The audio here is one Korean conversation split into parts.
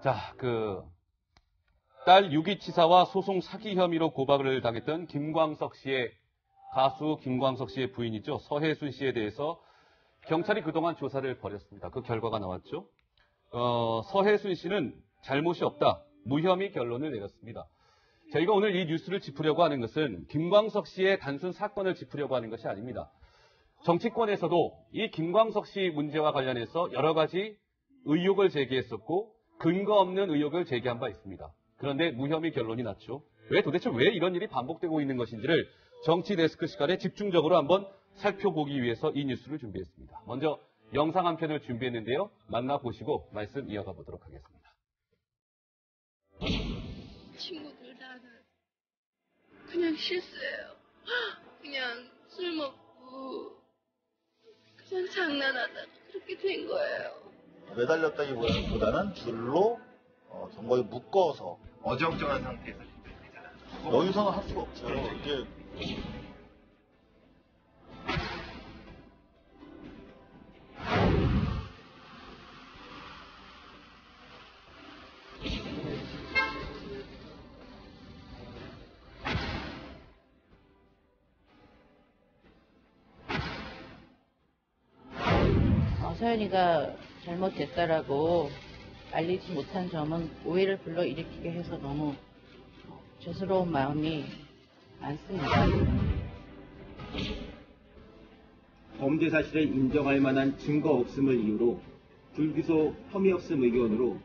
자, 딸 유기치사와 소송 사기 혐의로 고발을 당했던 가수 김광석 씨의 부인이죠. 서혜순 씨에 대해서 경찰이 그동안 조사를 벌였습니다. 그 결과가 나왔죠. 서혜순 씨는 잘못이 없다. 무혐의 결론을 내렸습니다. 저희가 오늘 이 뉴스를 짚으려고 하는 것은 김광석 씨의 단순 사건을 짚으려고 하는 것이 아닙니다. 정치권에서도 이 김광석 씨 문제와 관련해서 여러 가지 의혹을 제기했었고 근거 없는 의혹을 제기한 바 있습니다. 그런데 무혐의 결론이 났죠. 도대체 왜 이런 일이 반복되고 있는 것인지를 정치 데스크 시간에 집중적으로 한번 살펴보기 위해서 이 뉴스를 준비했습니다. 먼저 영상 한 편을 준비했는데요. 만나보시고 말씀 이어가 보도록 하겠습니다. 친구들 다 그냥 실수예요. 그냥 술 먹고 그냥 장난하다가 그렇게 된 거예요. 매달렸다기보다는 줄로 정거에 묶어서 어정쩡한 상태에서 더 이상은 할 수가 없죠. 이게 서연이가 잘못됐다라고 알리지 못한 점은 오해를 불러일으키게 해서 너무 죄스러운 마음이 많습니다. 범죄 사실을 인정할 만한 증거 없음을 이유로 불기소 혐의 없음 의견으로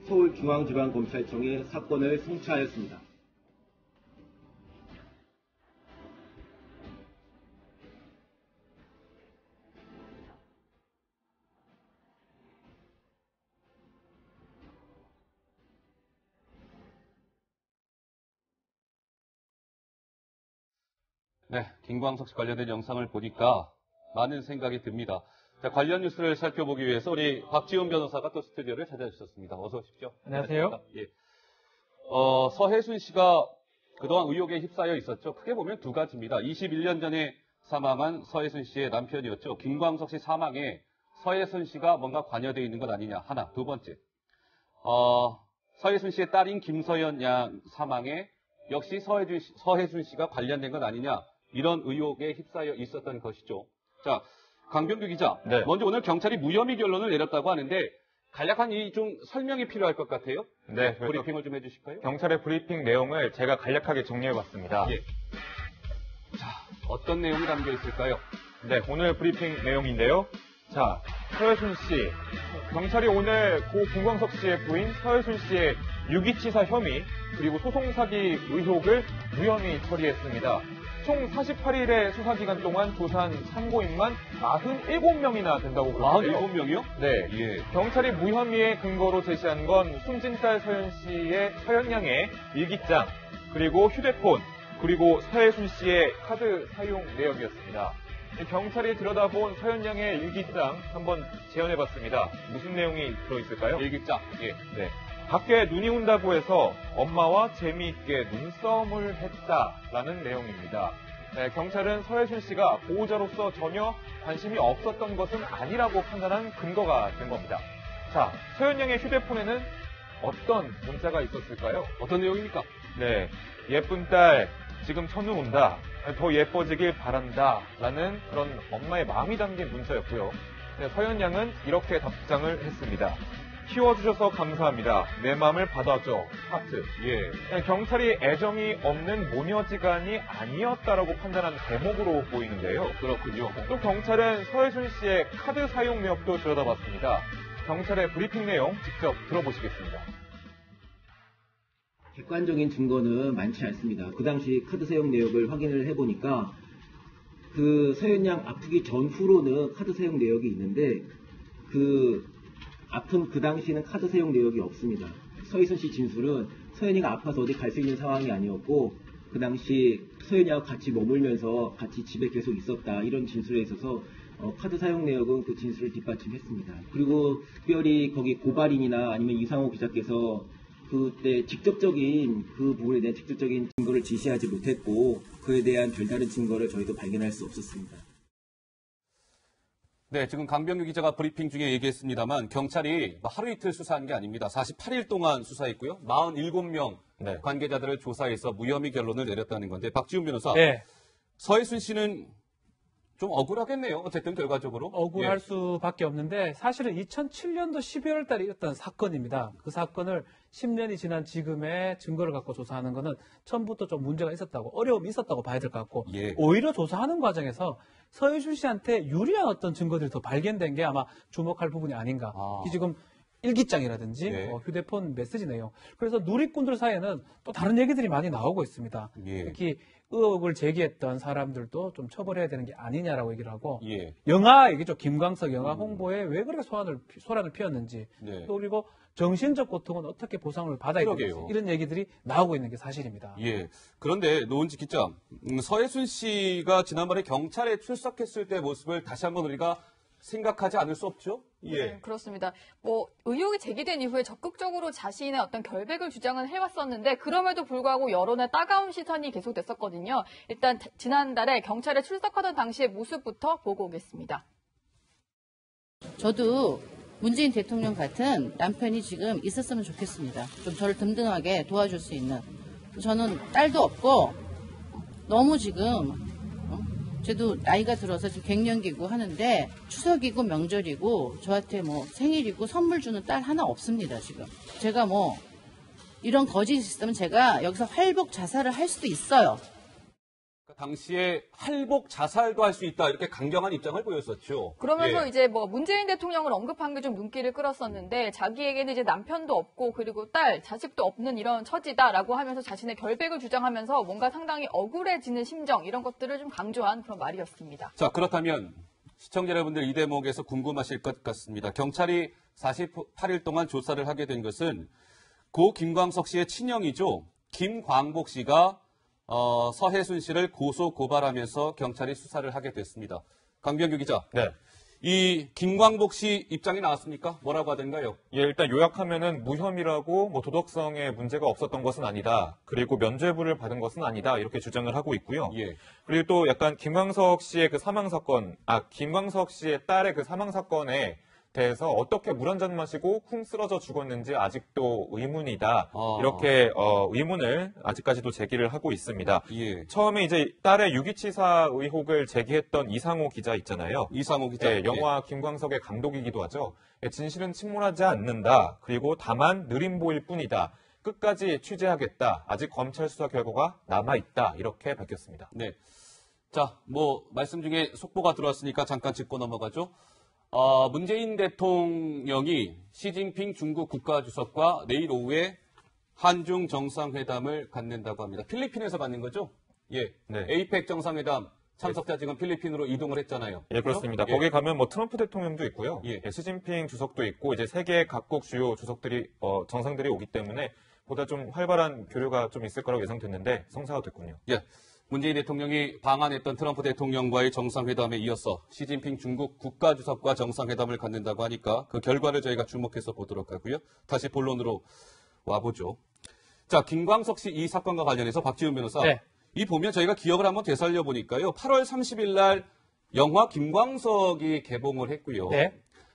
서울중앙지방검찰청에 사건을 송치하였습니다. 네, 김광석 씨 관련된 영상을 보니까 많은 생각이 듭니다. 자, 관련 뉴스를 살펴보기 위해서 우리 박지훈 변호사가 또 스튜디오를 찾아주셨습니다. 어서 오십시오. 안녕하세요. 예. 서혜순 씨가 그동안 의혹에 휩싸여 있었죠. 크게 보면 두 가지입니다. 21년 전에 사망한 서혜순 씨의 남편이었죠. 김광석 씨 사망에 서혜순 씨가 뭔가 관여되어 있는 것 아니냐. 하나. 두 번째. 서혜순 씨의 딸인 김서연 양 사망에 역시 서혜순 씨가 관련된 것 아니냐. 이런 의혹에 휩싸여 있었던 것이죠. 자, 강병규 기자. 네. 먼저 오늘 경찰이 무혐의 결론을 내렸다고 하는데 간략한 좀 설명이 필요할 것 같아요. 네. 브리핑을 좀 해주실까요? 경찰의 브리핑 내용을 제가 간략하게 정리해봤습니다. 예. 자, 어떤 내용이 담겨 있을까요? 네, 오늘 브리핑 내용인데요. 자, 서혜순 씨. 경찰이 오늘 고 김광석 씨의 부인 서혜순 씨의 유기치사 혐의 그리고 소송 사기 의혹을 무혐의 처리했습니다. 총 48일의 수사기간 동안 조사한 참고인만 97명이나 된다고 보는데요. 47명이요? 네. 예. 경찰이 무혐의의 근거로 제시한 건 숨진 딸 서연 양의 일기장, 그리고 휴대폰, 그리고 서혜순 씨의 카드 사용 내역이었습니다. 경찰이 들여다본 서연 양의 일기장 한번 재현해봤습니다. 무슨 내용이 들어있을까요? 일기장. 예. 네. 밖에 눈이 온다고 해서 엄마와 재미있게 눈싸움을 했다라는 내용입니다. 네, 경찰은 서혜순 씨가 보호자로서 전혀 관심이 없었던 것은 아니라고 판단한 근거가 된 겁니다. 자, 서연 양의 휴대폰에는 어떤 문자가 있었을까요? 어떤 내용입니까? 네, 예쁜 딸 지금 천우 온다. 더 예뻐지길 바란다. 라는 그런 엄마의 마음이 담긴 문자였고요. 네, 서연 양은 이렇게 답장을 했습니다. 키워주셔서 감사합니다. 내 마음을 받아줘. 하트. 예. 경찰이 애정이 없는 모녀지간이 아니었다라고 판단한 대목으로 보이는데요. 그렇군요. 또 경찰은 서혜순 씨의 카드 사용 내역도 들여다봤습니다. 경찰의 브리핑 내용 직접 들어보시겠습니다. 객관적인 증거는 많지 않습니다. 그 당시 카드 사용 내역을 확인을 해보니까 그 서연 양 아프기 전후로는 카드 사용 내역이 있는데 아픈 그 당시는 카드 사용 내역이 없습니다. 서혜순 씨 진술은 서연이가 아파서 어디 갈 수 있는 상황이 아니었고 그 당시 서연이하고 같이 머물면서 같이 집에 계속 있었다 이런 진술에 있어서 카드 사용 내역은 그 진술을 뒷받침했습니다. 그리고 특별히 거기 고발인이나 아니면 이상호 기자께서 그때 직접적인 그 부분에 대한 직접적인 증거를 제시하지 못했고 그에 대한 별다른 증거를 저희도 발견할 수 없었습니다. 네, 지금 강병규 기자가 브리핑 중에 얘기했습니다만 경찰이 하루 이틀 수사한 게 아닙니다. 48일 동안 수사했고요. 47명 네. 관계자들을 조사해서 무혐의 결론을 내렸다는 건데 박지훈 변호사, 네. 서해순 씨는 좀 억울하겠네요. 어쨌든 결과적으로. 억울할 예. 수밖에 없는데 사실은 2007년도 12월 달에 있었던 사건입니다. 그 사건을 10년이 지난 지금의 증거를 갖고 조사하는 것은 처음부터 좀 문제가 있었다고, 어려움이 있었다고 봐야 될 것 같고 예. 오히려 조사하는 과정에서 서해준 씨한테 유리한 어떤 증거들이 더 발견된 게 아마 주목할 부분이 아닌가. 아. 이 지금 일기장이라든지 예. 휴대폰 메시지 내용. 그래서 누리꾼들 사이에는 또 다른 얘기들이 많이 나오고 있습니다. 예. 특히 의혹을 제기했던 사람들도 좀 처벌해야 되는 게 아니냐라고 얘기를 하고 예. 영화 얘기죠. 김광석 영화 홍보에 왜 그렇게 소란을 피웠는지 네. 또 그리고 정신적 고통은 어떻게 보상을 받아야 되는지 그러게요. 이런 얘기들이 나오고 있는 게 사실입니다. 예. 그런데 노은지 기자, 서해순 씨가 지난번에 경찰에 출석했을 때 모습을 다시 한번 우리가 생각하지 않을 수 없죠? 네, 그렇습니다. 의혹이 제기된 이후에 적극적으로 자신의 어떤 결백을 주장은 해왔었는데 그럼에도 불구하고 여론의 따가운 시선이 계속됐었거든요. 일단 지난달에 경찰에 출석하던 당시의 모습부터 보고 오겠습니다. 저도 문재인 대통령 같은 남편이 지금 있었으면 좋겠습니다. 좀 저를 든든하게 도와줄 수 있는. 저는 딸도 없고 너무 지금 저도 나이가 들어서 지금 갱년기고 하는데 추석이고 명절이고 저한테 생일이고 선물 주는 딸 하나 없습니다, 지금. 제가 이런 거짓이 있으면 제가 여기서 활복 자살을 할 수도 있어요. 당시에 할복 자살도 할 수 있다 이렇게 강경한 입장을 보였었죠. 그러면서 예. 이제 문재인 대통령을 언급한 게 좀 눈길을 끌었었는데 자기에게는 이제 남편도 없고 그리고 딸, 자식도 없는 이런 처지다라고 하면서 자신의 결백을 주장하면서 뭔가 상당히 억울해지는 심정 이런 것들을 좀 강조한 그런 말이었습니다. 자, 그렇다면 시청자 여러분들 이 대목에서 궁금하실 것 같습니다. 경찰이 48일 동안 조사를 하게 된 것은 고 김광석 씨의 친형이죠. 김광복 씨가 서해순 씨를 고소 고발하면서 경찰이 수사를 하게 됐습니다. 강병규 기자. 네. 이 김광복 씨 입장이 나왔습니까? 뭐라고 하던가요? 예, 일단 요약하면은 무혐의라고 도덕성에 문제가 없었던 것은 아니다. 그리고 면죄부를 받은 것은 아니다. 이렇게 주장을 하고 있고요. 예. 그리고 또 약간 김광석 씨의 그 사망 사건, 김광석 씨의 딸의 그 사망 사건에 대해서 어떻게 물 한 잔 마시고 쿵 쓰러져 죽었는지 아직도 의문이다. 이렇게 의문을 아직까지도 제기를 하고 있습니다. 예. 처음에 이제 딸의 유기치사 의혹을 제기했던 이상호 기자 있잖아요. 이상호 기자. 네, 영화 김광석의 감독이기도 하죠. 진실은 침몰하지 않는다. 그리고 다만 느림 보일 뿐이다. 끝까지 취재하겠다. 아직 검찰 수사 결과가 남아있다. 이렇게 밝혔습니다. 네. 자, 말씀 중에 속보가 들어왔으니까 잠깐 짚고 넘어가죠. 문재인 대통령이 시진핑 중국 국가주석과 내일 오후에 한중 정상회담을 갖는다고 합니다. 필리핀에서 갖는 거죠? 예. 네. 에이펙 정상회담 참석자 지금 필리핀으로 이동을 했잖아요. 예, 그렇습니다. 예. 거기 가면 트럼프 대통령도 있고요. 예. 시진핑 주석도 있고 이제 세계 각국 주요 주석들이 정상들이 오기 때문에 보다 좀 활발한 교류가 좀 있을 거라고 예상됐는데 성사가 됐군요. 예. 문재인 대통령이 방한했던 트럼프 대통령과의 정상회담에 이어서 시진핑 중국 국가주석과 정상회담을 갖는다고 하니까 그 결과를 저희가 주목해서 보도록 하고요. 다시 본론으로 와보죠. 자, 김광석 씨 이 사건과 관련해서 박지훈 변호사. 네. 이 보면 저희가 기억을 한번 되살려 보니까요. 8월 30일 날 영화 김광석이 개봉을 했고요. 네.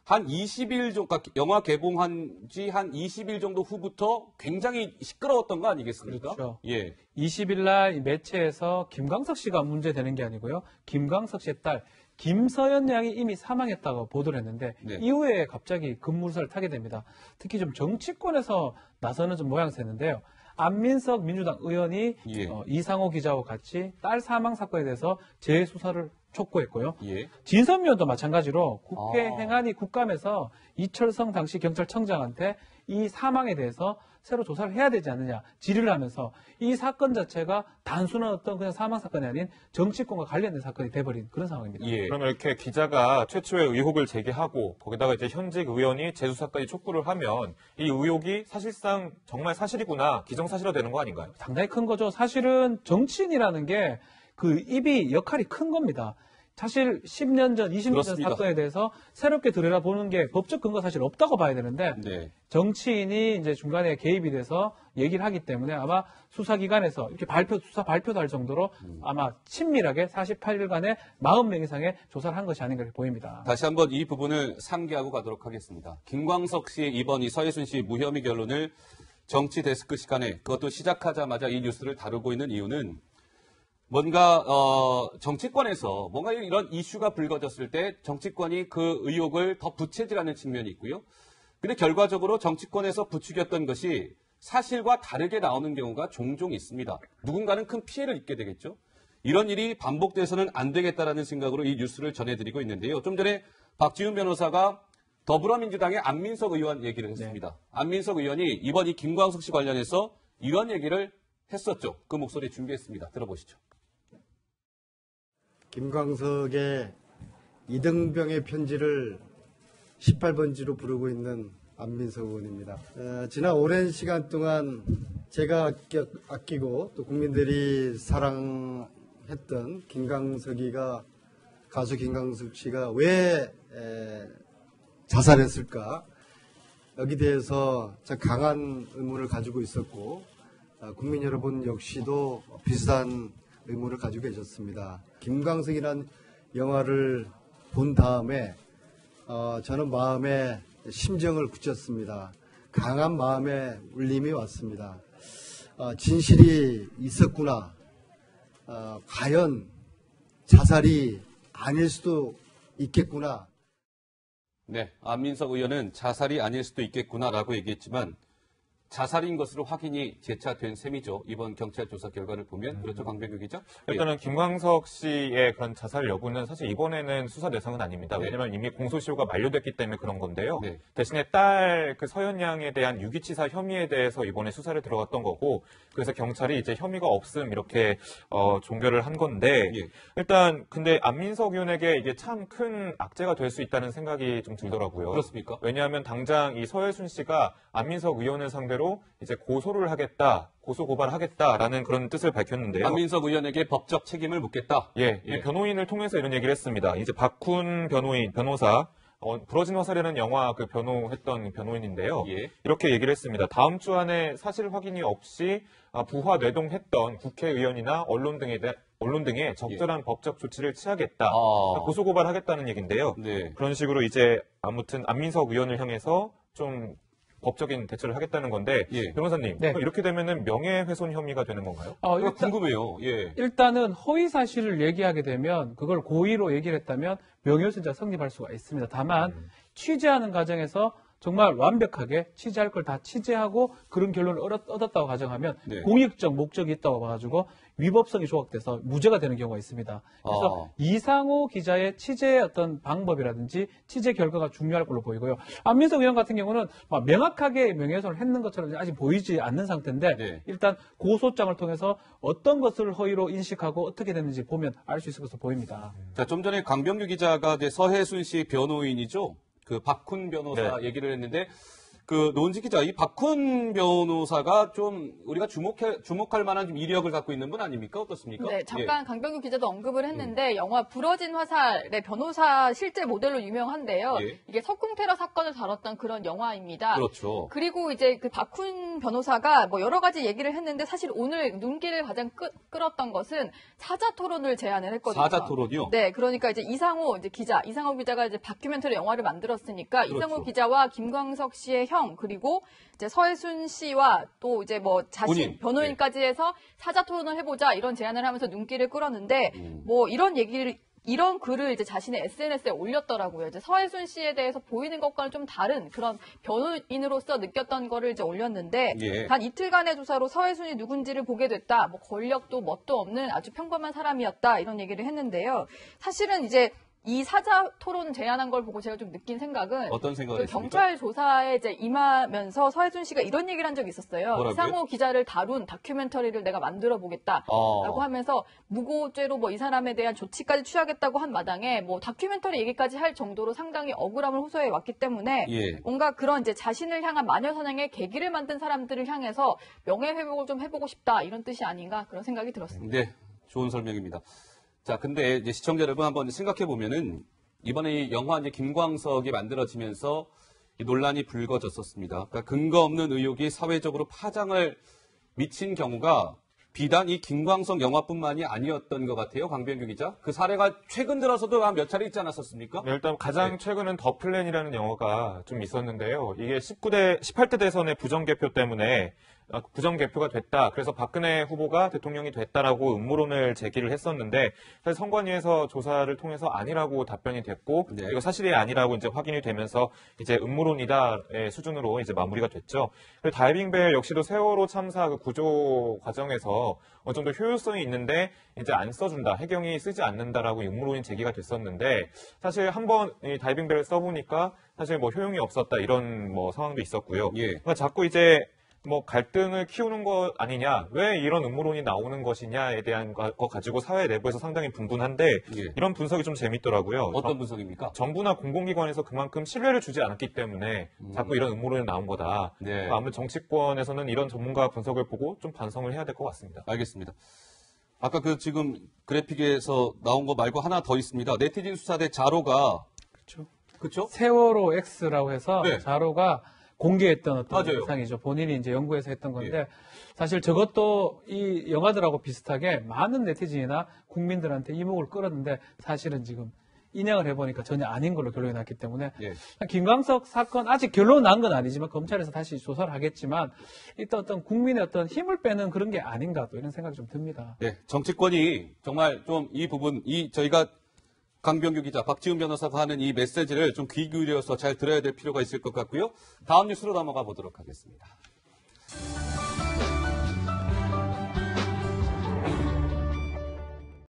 한 20일 정도, 그러니까 영화 개봉한 지 한 20일 정도 후부터 굉장히 시끄러웠던 거 아니겠습니까? 그렇죠. 예. 20일 날 매체에서 김광석 씨가 문제되는 게 아니고요. 김광석 씨의 딸 김서연 양이 이미 사망했다고 보도를 했는데 네. 이후에 갑자기 급무사를 타게 됩니다. 특히 좀 정치권에서 나서는 좀 모양새인데요. 안민석 민주당 의원이 예. 이상호 기자와 같이 딸 사망 사건에 대해서 재수사를 촉구했고요. 예. 진선미 의원도 마찬가지로 국회 아. 행안위 국감에서 이철성 당시 경찰청장한테 이 사망에 대해서 새로 조사를 해야 되지 않느냐 질의를 하면서 이 사건 자체가 단순한 어떤 그냥 사망 사건이 아닌 정치권과 관련된 사건이 돼버린 그런 상황입니다. 예. 그러면 이렇게 기자가 최초의 의혹을 제기하고 거기다가 이제 현직 의원이 재수사까지 촉구를 하면 이 의혹이 사실상 정말 사실이구나 기정사실화되는 거 아닌가요? 상당히 큰 거죠. 사실은 정치인이라는 게 그 입이 역할이 큰 겁니다. 사실 10년 전, 20년 전 그렇습니다. 사건에 대해서 새롭게 들여다보는 게 법적 근거 사실 없다고 봐야 되는데 네. 정치인이 이제 중간에 개입이 돼서 얘기를 하기 때문에 아마 수사기관에서 이렇게 수사 발표도 할 정도로 아마 친밀하게 48일간의 40명 이상의 조사를 한 것이 아닌가 이렇게 보입니다. 다시 한번 이 부분을 상기하고 가도록 하겠습니다. 김광석 씨의 이번 이 서해순 씨 무혐의 결론을 정치 데스크 시간에 그것도 시작하자마자 이 뉴스를 다루고 있는 이유는 뭔가 정치권에서 뭔가 이런 이슈가 불거졌을 때 정치권이 그 의혹을 더 부채질하는 측면이 있고요. 근데 결과적으로 정치권에서 부추겼던 것이 사실과 다르게 나오는 경우가 종종 있습니다. 누군가는 큰 피해를 입게 되겠죠. 이런 일이 반복돼서는 안 되겠다라는 생각으로 이 뉴스를 전해드리고 있는데요. 좀 전에 박지훈 변호사가 더불어민주당의 안민석 의원 얘기를 했습니다. 네. 안민석 의원이 이번 이 김광석 씨 관련해서 이런 얘기를 했었죠. 그 목소리 준비했습니다. 들어보시죠. 김광석의 이등병의 편지를 18번지로 부르고 있는 안민석 의원입니다. 지난 오랜 시간 동안 제가 아끼고 또 국민들이 사랑했던 가수 김광석 씨가 왜 자살했을까? 여기 대해서 참 강한 의문을 가지고 있었고 국민 여러분 역시도 비슷한 의문을 가지고 계셨습니다. 김광석이라는 영화를 본 다음에 저는 마음에 심정을 굳혔습니다. 강한 마음의 울림이 왔습니다. 진실이 있었구나. 과연 자살이 아닐 수도 있겠구나. 네, 안민석 의원은 자살이 아닐 수도 있겠구나라고 얘기했지만 자살인 것으로 확인이 재차 된 셈이죠. 이번 경찰 조사 결과를 보면. 그렇죠, 강병규 기자? 일단은 김광석 씨의 그런 자살 여부는 사실 이번에는 수사 대상은 아닙니다. 네. 왜냐하면 이미 공소시효가 만료됐기 때문에 그런 건데요. 네. 대신에 딸 그 서현 양에 대한 유기치사 혐의에 대해서 이번에 수사를 들어갔던 거고, 그래서 경찰이 이제 혐의가 없음 이렇게 종결을 한 건데, 예. 일단 근데 안민석 의원에게 이게 참 큰 악재가 될 수 있다는 생각이 좀 들더라고요. 그렇습니까? 왜냐하면 당장 이 서해순 씨가 안민석 의원을 상대로 이제 고소를 하겠다, 고소 고발하겠다라는 그런 뜻을 밝혔는데요. 안민석 의원에게 법적 책임을 묻겠다. 예, 이 변호인을 통해서 이런 얘기를 했습니다. 이제 박훈 변호사, 부러진 화살이라는 영화 그 변호했던 변호인인데요. 예. 이렇게 얘기를 했습니다. 다음 주 안에 사실 확인이 없이 부하 뇌동했던 국회의원이나 언론 등에 적절한 법적 조치를 취하겠다. 고소 고발하겠다는 얘기인데요. 네. 그런 식으로 이제 아무튼 안민석 의원을 향해서 좀 법적인 대처를 하겠다는 건데, 예. 변호사님, 네. 이렇게 되면은 명예훼손 혐의가 되는 건가요? 궁금해요. 예. 일단은 허위 사실을 얘기하게 되면 그걸 고의로 얘기를 했다면 명예훼손죄가 성립할 수가 있습니다. 다만 취재하는 과정에서 정말 완벽하게 취재할 걸 다 취재하고 그런 결론을 얻었다고 가정하면 네. 공익적 목적이 있다고 봐가지고 위법성이 조각돼서 무죄가 되는 경우가 있습니다. 그래서 이상호 기자의 취재의 어떤 방법이라든지 취재 결과가 중요할 걸로 보이고요. 안민석 의원 같은 경우는 막 명확하게 명예훼손을 했는 것처럼 아직 보이지 않는 상태인데 네. 일단 고소장을 통해서 어떤 것을 허위로 인식하고 어떻게 됐는지 보면 알 수 있을 것으로 보입니다. 자, 좀 전에 강병규 기자가 서해순 씨 변호인이죠. 그 박훈 변호사 네. 얘기를 했는데 그 노은지 기자, 이 박훈 변호사가 좀 우리가 주목할 만한 좀 이력을 갖고 있는 분 아닙니까? 어떻습니까? 네, 잠깐 강병규 기자도 언급을 했는데 영화 부러진 화살의 변호사 실제 모델로 유명한데요. 예. 이게 석궁 테러 사건을 다뤘던 그런 영화입니다. 그렇죠. 그리고 이제 그 박훈 변호사가 뭐 여러 가지 얘기를 했는데 사실 오늘 눈길을 가장 끌었던 것은 사자 토론을 제안을 했거든요. 사자 토론이요? 네, 그러니까 이제 이상호 기자가 이제 다큐멘터리 영화를 만들었으니까 그렇죠. 이상호 기자와 김광석 씨의 형 그리고 이제 서해순 씨와 또 이제 뭐 자신 변호인까지 해서 사자 토론을 해보자 이런 제안을 하면서 눈길을 끌었는데 뭐 이런 글을 이제 자신의 SNS에 올렸더라고요. 이제 서해순 씨에 대해서 보이는 것과는 좀 다른 그런 변호인으로서 느꼈던 거를 이제 올렸는데 예. 단 이틀간의 조사로 서해순이 누군지를 보게 됐다. 뭐 권력도 뭣도 없는 아주 평범한 사람이었다. 이런 얘기를 했는데요. 사실은 이제 이 사자 토론 제안한 걸 보고 제가 좀 느낀 생각은 어떤 생각을 했습니까? 경찰 조사에 이제 임하면서 서해순 씨가 이런 얘기를 한 적이 있었어요. 뭐라고요? 이상호 기자를 다룬 다큐멘터리를 내가 만들어 보겠다라고 하면서 무고죄로 뭐 이 사람에 대한 조치까지 취하겠다고 한 마당에 뭐 다큐멘터리 얘기까지 할 정도로 상당히 억울함을 호소해 왔기 때문에 예. 뭔가 그런 이제 자신을 향한 마녀사냥의 계기를 만든 사람들을 향해서 명예회복을 좀 해보고 싶다 이런 뜻이 아닌가 그런 생각이 들었습니다. 네, 좋은 설명입니다. 자, 근데 이제 시청자 여러분 한번 생각해 보면은 이번에 이 영화 이제 김광석이 만들어지면서 이 논란이 불거졌었습니다. 그러니까 근거 없는 의혹이 사회적으로 파장을 미친 경우가 비단 이 김광석 영화뿐만이 아니었던 것 같아요. 강병규 기자. 그 사례가 최근 들어서도 한 몇 차례 있지 않았었습니까? 네, 일단 가장 최근은 더 플랜이라는 영화가 좀 있었는데요. 이게 18대 대선의 부정개표 때문에 부정개표가 됐다. 그래서 박근혜 후보가 대통령이 됐다라고 음모론을 제기를 했었는데 사실 선관위에서 조사를 통해서 아니라고 답변이 됐고 네. 이거 사실이 아니라고 이제 확인이 되면서 이제 음모론이다의 수준으로 이제 마무리가 됐죠. 그리고 다이빙벨 역시도 세월호 참사 그 구조 과정에서 어느 정도 효율성이 있는데 이제 안 써준다. 해경이 쓰지 않는다라고 음모론이 제기가 됐었는데 사실 한번 이 다이빙벨을 써보니까 사실 뭐 효용이 없었다 이런 뭐 상황도 있었고요. 예. 그러니까 자꾸 이제 뭐 갈등을 키우는 것 아니냐, 왜 이런 음모론이 나오는 것이냐에 대한 거 가지고 사회 내부에서 상당히 분분한데 예. 이런 분석이 좀 재밌더라고요. 어떤 분석입니까? 정부나 공공기관에서 그만큼 신뢰를 주지 않았기 때문에 자꾸 이런 음모론이 나온 거다. 네. 그러니까 아무래도 정치권에서는 이런 전문가 분석을 보고 좀 반성을 해야 될 것 같습니다. 알겠습니다. 아까 그 지금 그래픽에서 나온 거 말고 하나 더 있습니다. 네티즌 수사대 자로가 그렇죠? 세월호 X라고 해서 네. 자로가 공개했던 어떤 맞아요. 영상이죠. 본인이 이제 연구해서 했던 건데 사실 저것도 이 영화들하고 비슷하게 많은 네티즌이나 국민들한테 이목을 끌었는데 사실은 지금 인양을 해보니까 전혀 아닌 걸로 결론이 났기 때문에 예. 김광석 사건 아직 결론 난 건 아니지만 검찰에서 다시 조사를 하겠지만 일단 어떤 국민의 어떤 힘을 빼는 그런 게 아닌가 또 이런 생각이 좀 듭니다. 네, 정치권이 정말 좀 이 부분, 저희가 강병규 기자, 박지훈 변호사가 하는 이 메시지를 좀 귀 기울여서 잘 들어야 될 필요가 있을 것 같고요. 다음 뉴스로 넘어가 보도록 하겠습니다.